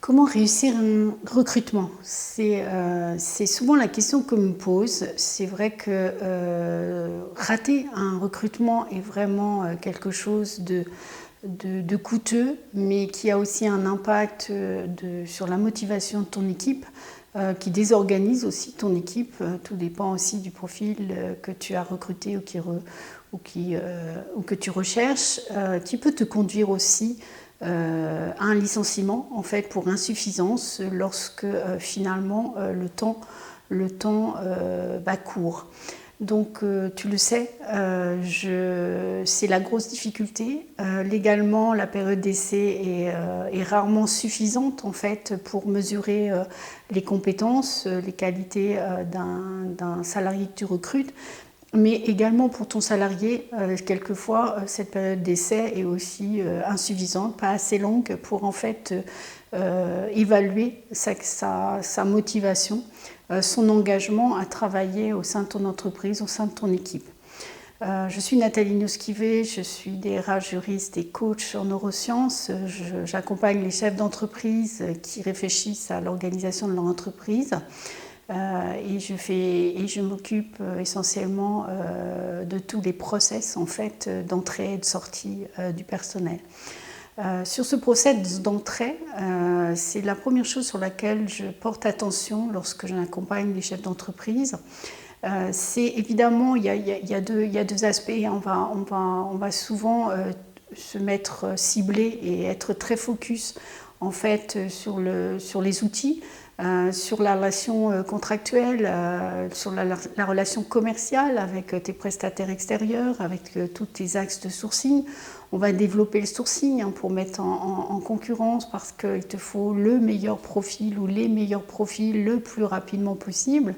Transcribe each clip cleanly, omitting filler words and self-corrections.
Comment réussir un recrutement? C'est souvent la question que me pose. C'est vrai que rater un recrutement est vraiment quelque chose de coûteux, mais qui a aussi un impact sur la motivation de ton équipe, qui désorganise aussi ton équipe. Tout dépend aussi du profil que tu as recruté ou que tu recherches, qui peut te conduire aussi à un licenciement en fait pour insuffisance lorsque finalement le temps court. Donc tu le sais, c'est la grosse difficulté. Légalement, la période d'essai est rarement suffisante en fait pour mesurer les compétences, les qualités d'un salarié que tu recrutes. Mais également pour ton salarié, quelquefois, cette période d'essai est aussi insuffisante, pas assez longue pour en fait évaluer sa motivation, son engagement à travailler au sein de ton entreprise, au sein de ton équipe. Je suis Nathalie Noskivé, je suis DRH juriste et coach en neurosciences. J'accompagne les chefs d'entreprise qui réfléchissent à l'organisation de leur entreprise. Et je m'occupe essentiellement de tous les process en fait, d'entrée et de sortie du personnel. Sur ce process d'entrée, c'est la première chose sur laquelle je porte attention lorsque j'accompagne les chefs d'entreprise. C'est évidemment, il y a deux aspects. On va souvent se mettre ciblé et être très focus en fait sur les outils. Sur la relation contractuelle, sur la relation commerciale avec tes prestataires extérieurs, avec tous tes axes de sourcing. On va développer le sourcing pour mettre en concurrence parce qu'il te faut le meilleur profil ou les meilleurs profils le plus rapidement possible.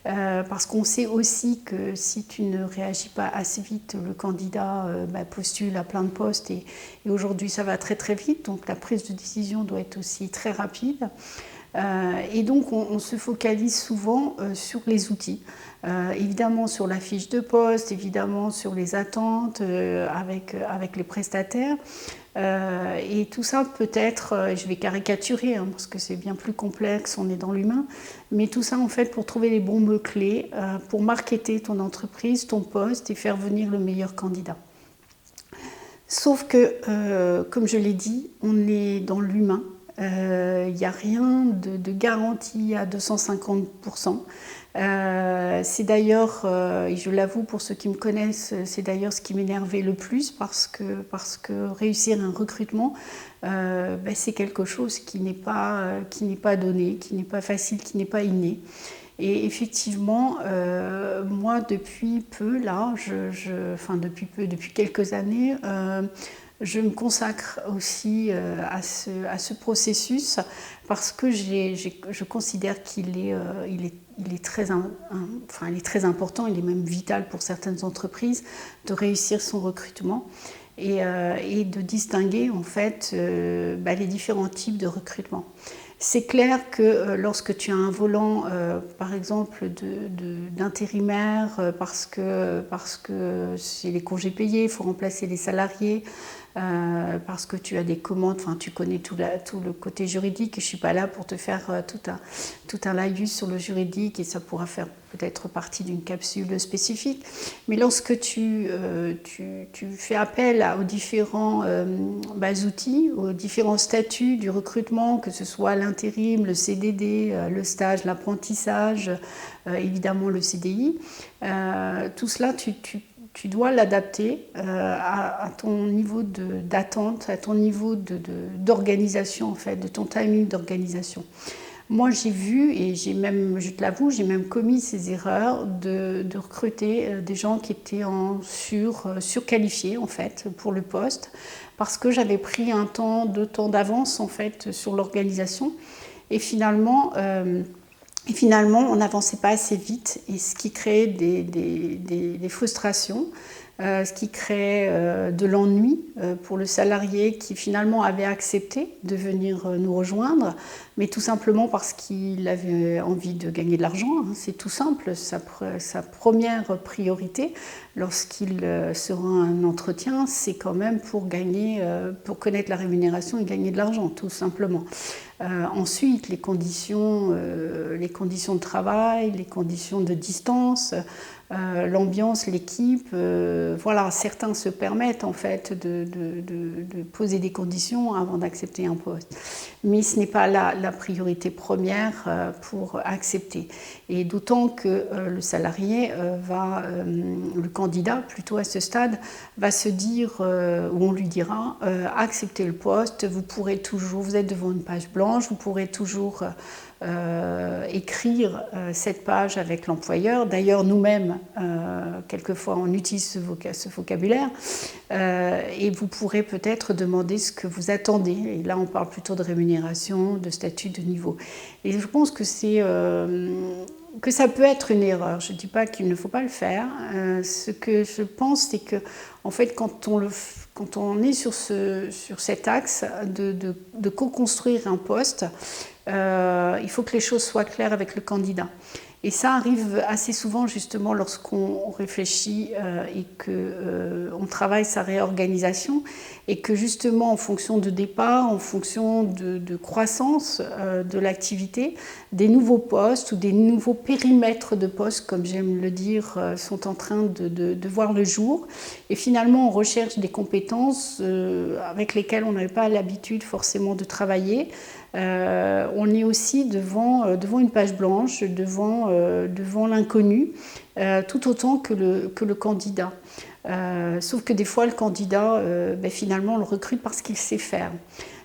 Parce qu'on sait aussi que si tu ne réagis pas assez vite, le candidat postule à plein de postes et aujourd'hui ça va très très vite, donc la prise de décision doit être aussi très rapide. Et donc on se focalise souvent sur les outils, évidemment sur la fiche de poste, évidemment sur les attentes avec les prestataires. Et tout ça peut être, je vais caricaturer parce que c'est bien plus complexe, on est dans l'humain, mais tout ça en fait pour trouver les bons mots-clés, pour marketer ton entreprise, ton poste et faire venir le meilleur candidat. Sauf que, comme je l'ai dit, on est dans l'humain. Il n'y a rien de garanti à 250%. C'est d'ailleurs, et je l'avoue pour ceux qui me connaissent, c'est d'ailleurs ce qui m'énervait le plus parce que réussir un recrutement, c'est quelque chose qui n'est pas donné, qui n'est pas facile, qui n'est pas inné. Et effectivement, moi depuis peu, là, depuis quelques années, je me consacre aussi à ce processus parce que je considère qu'il est très important, il est même vital pour certaines entreprises de réussir son recrutement et de distinguer en fait les différents types de recrutement. C'est clair que lorsque tu as un volant, par exemple, d'intérimaire, parce que c'est les congés payés, il faut remplacer les salariés, parce que tu as des commandes, tu connais tout le côté juridique, et je ne suis pas là pour te faire tout un laïus sur le juridique, et ça pourra faire peut-être partie d'une capsule spécifique. Mais lorsque tu fais appel aux différents outils, aux différents statuts du recrutement, que ce soit l'intérim, le CDD, le stage, l'apprentissage, évidemment le CDI, tout cela, tu dois l'adapter à ton niveau d'attente, à ton niveau d'organisation, en fait, de ton timing d'organisation. Moi, j'ai vu, et je te l'avoue, j'ai même commis ces erreurs de recruter des gens qui étaient surqualifiés, en fait, pour le poste, parce que j'avais pris un temps d'avance, en fait, sur l'organisation. Et finalement, on n'avançait pas assez vite, et ce qui créait des frustrations. ce qui crée de l'ennui pour le salarié qui finalement avait accepté de venir nous rejoindre, mais tout simplement parce qu'il avait envie de gagner de l'argent. C'est tout simple, sa première priorité lorsqu'il sera un entretien, c'est quand même pour connaître la rémunération et gagner de l'argent, tout simplement. Ensuite, les conditions de travail, les conditions de distance, l'ambiance, l'équipe, voilà, certains se permettent en fait de poser des conditions avant d'accepter un poste. Mais ce n'est pas la priorité première pour accepter. Et d'autant que le salarié le candidat plutôt à ce stade, va se dire, ou on lui dira, acceptez le poste, vous êtes devant une page blanche, vous pourrez toujours écrire cette page avec l'employeur. D'ailleurs, nous-mêmes, quelquefois, on utilise ce vocabulaire et vous pourrez peut-être demander ce que vous attendez. Et là, on parle plutôt de rémunération, de statut, de niveau. Et je pense que que ça peut être une erreur. Je ne dis pas qu'il ne faut pas le faire. Ce que je pense, c'est que, en fait, quand on est sur cet axe de co-construire un poste, il faut que les choses soient claires avec le candidat. Et ça arrive assez souvent justement lorsqu'on réfléchit et qu'on travaille sa réorganisation et que justement en fonction de départ, en fonction de croissance de l'activité, des nouveaux postes ou des nouveaux périmètres de postes, comme j'aime le dire, sont en train de voir le jour. Et finalement, on recherche des compétences avec lesquelles on n'avait pas l'habitude forcément de travailler. On est aussi devant une page blanche, devant l'inconnu, tout autant que le candidat. Sauf que des fois, le candidat, finalement, on le recrute parce qu'il sait faire.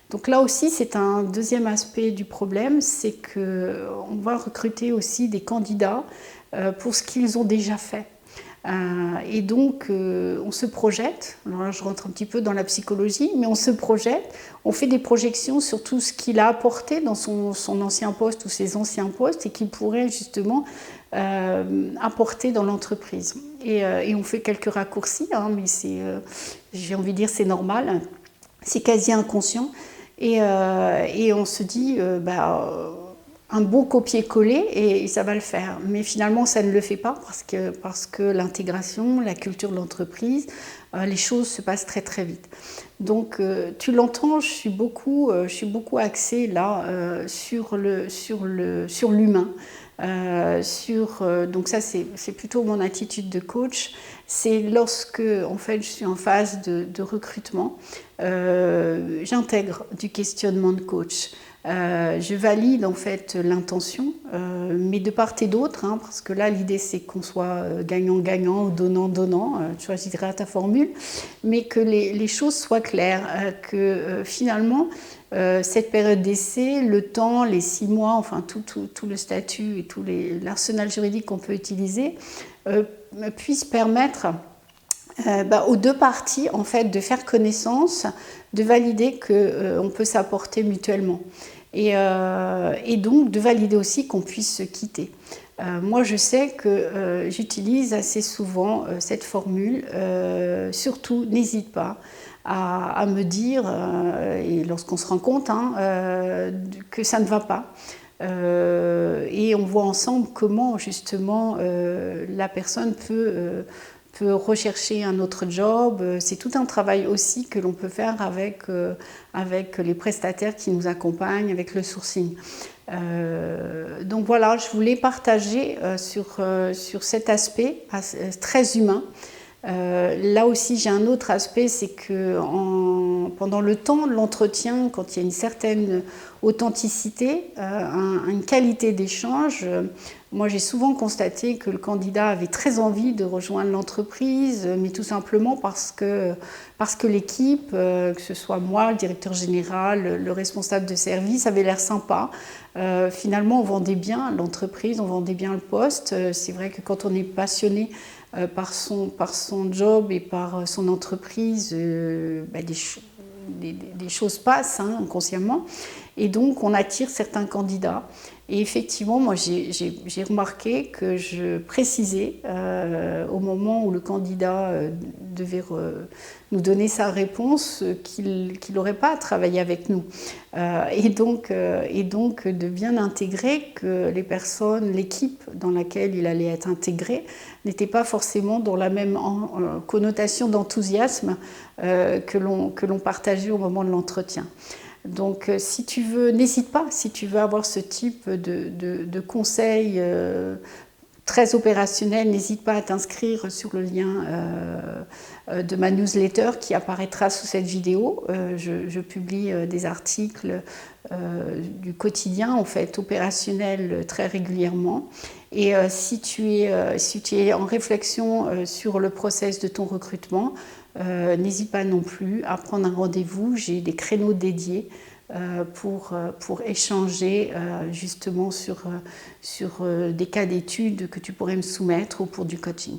Donc là aussi, c'est un deuxième aspect du problème, c'est qu'on va recruter aussi des candidats pour ce qu'ils ont déjà fait. Et donc, on se projette, alors là je rentre un petit peu dans la psychologie, mais on se projette, on fait des projections sur tout ce qu'il a apporté dans son ancien poste ou ses anciens postes et qu'il pourrait justement apporter dans l'entreprise. Et on fait quelques raccourcis, mais j'ai envie de dire c'est normal, c'est quasi inconscient. Et on se dit, un beau copier-coller et ça va le faire. Mais finalement, ça ne le fait pas parce que l'intégration, la culture de l'entreprise, les choses se passent très très vite. Donc, tu l'entends, je suis beaucoup axée là sur l'humain. Donc ça, c'est plutôt mon attitude de coach. C'est lorsque en fait, je suis en phase de recrutement, j'intègre du questionnement de coach. Je valide en fait l'intention, mais de part et d'autre, parce que là l'idée c'est qu'on soit gagnant-gagnant ou donnant-donnant, tu choisiras ta formule, mais que les choses soient claires, que finalement cette période d'essai, le temps, les 6 mois, enfin tout le statut et tout l'arsenal juridique qu'on peut utiliser puisse permettre aux deux parties en fait de faire connaissance, de valider qu'on peut s'apporter mutuellement et donc de valider aussi qu'on puisse se quitter. Moi je sais que j'utilise assez souvent cette formule, surtout n'hésite pas à me dire, et lorsqu'on se rend compte que ça ne va pas. Et on voit ensemble comment justement la personne peut rechercher un autre job. C'est tout un travail aussi que l'on peut faire avec les prestataires qui nous accompagnent, avec le sourcing. Donc voilà, je voulais partager sur cet aspect très humain. Là aussi, j'ai un autre aspect, c'est que pendant le temps de l'entretien, quand il y a une certaine authenticité, une qualité d'échange, moi j'ai souvent constaté que le candidat avait très envie de rejoindre l'entreprise, mais tout simplement parce que l'équipe, que ce soit moi, le directeur général, le responsable de service, avait l'air sympa. Finalement, on vendait bien l'entreprise, on vendait bien le poste. C'est vrai que quand on est passionné par son job et par son entreprise, des choses passent inconsciemment. Et donc, on attire certains candidats. Et effectivement, moi, j'ai remarqué que je précisais au moment où le candidat devait nous donner sa réponse qu'il n'aurait pas à travailler avec nous. Et donc, de bien intégrer que les personnes, l'équipe dans laquelle il allait être intégré, n'était pas forcément dans la même connotation d'enthousiasme que l'on partageait au moment de l'entretien. Donc, si tu veux, n'hésite pas, si tu veux avoir ce type de conseils très opérationnels, n'hésite pas à t'inscrire sur le lien de ma newsletter qui apparaîtra sous cette vidéo. Je publie des articles du quotidien, en fait, opérationnels très régulièrement. Et si tu es en réflexion sur le process de ton recrutement, n'hésite pas non plus à prendre un rendez-vous. J'ai des créneaux dédiés pour échanger justement sur des cas d'études que tu pourrais me soumettre ou pour du coaching.